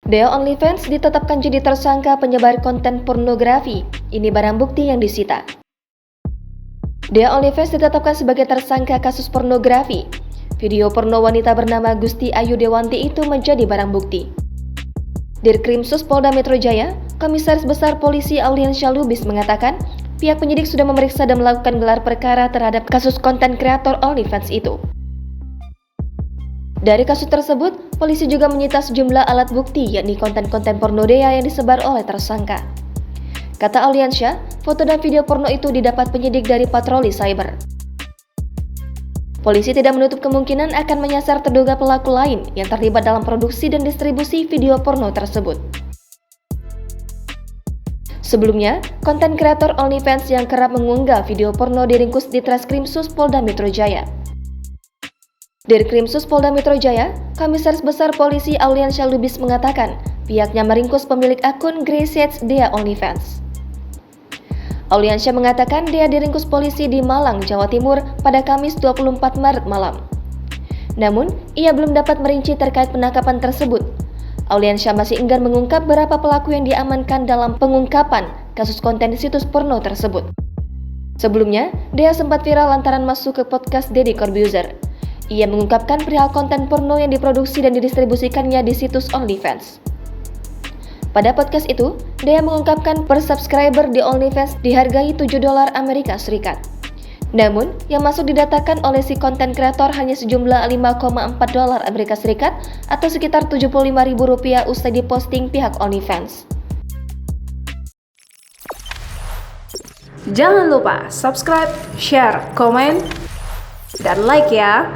Dea OnlyFans ditetapkan jadi tersangka penyebar konten pornografi. Ini barang bukti yang disita. Dea OnlyFans ditetapkan sebagai tersangka kasus pornografi. Video porno wanita bernama Gusti Ayu Dewanti itu menjadi barang bukti. Dirkrimsus Polda Metro Jaya, Komisaris Besar Polisi Auliansyah Lubis mengatakan, pihak penyidik sudah memeriksa dan melakukan gelar perkara terhadap kasus konten kreator OnlyFans itu. Dari kasus tersebut, polisi juga menyita sejumlah alat bukti, yakni konten-konten porno Dea yang disebar oleh tersangka. Kata Auliansyah, foto dan video porno itu didapat penyidik dari patroli cyber. Polisi tidak menutup kemungkinan akan menyasar terduga pelaku lain yang terlibat dalam produksi dan distribusi video porno tersebut. Sebelumnya, konten kreator OnlyFans yang kerap mengunggah video porno diringkus di Treskrimsus Polda Metro Jaya. Dirkrimsus Polda Metro Jaya, Komisaris Besar Polisi Auliansyah Lubis mengatakan, pihaknya meringkus pemilik akun Graysets Dea OnlyFans. Auliansyah mengatakan Dea diringkus polisi di Malang, Jawa Timur pada Kamis 24 Maret malam. Namun, ia belum dapat merinci terkait penangkapan tersebut. Auliansyah masih enggan mengungkap berapa pelaku yang diamankan dalam pengungkapan kasus konten di situs porno tersebut. Sebelumnya, Dea sempat viral lantaran masuk ke podcast Deddy Corbuzier. Ia mengungkapkan perihal konten porno yang diproduksi dan didistribusikannya di situs OnlyFans. Pada podcast itu, Dea mengungkapkan per subscriber di OnlyFans dihargai $7 Amerika Serikat. Namun, yang masuk didatakan oleh si konten kreator hanya sejumlah $5,4 Amerika Serikat atau sekitar Rp75.000 usai diposting pihak OnlyFans. Jangan lupa subscribe, share, komen, dan like ya!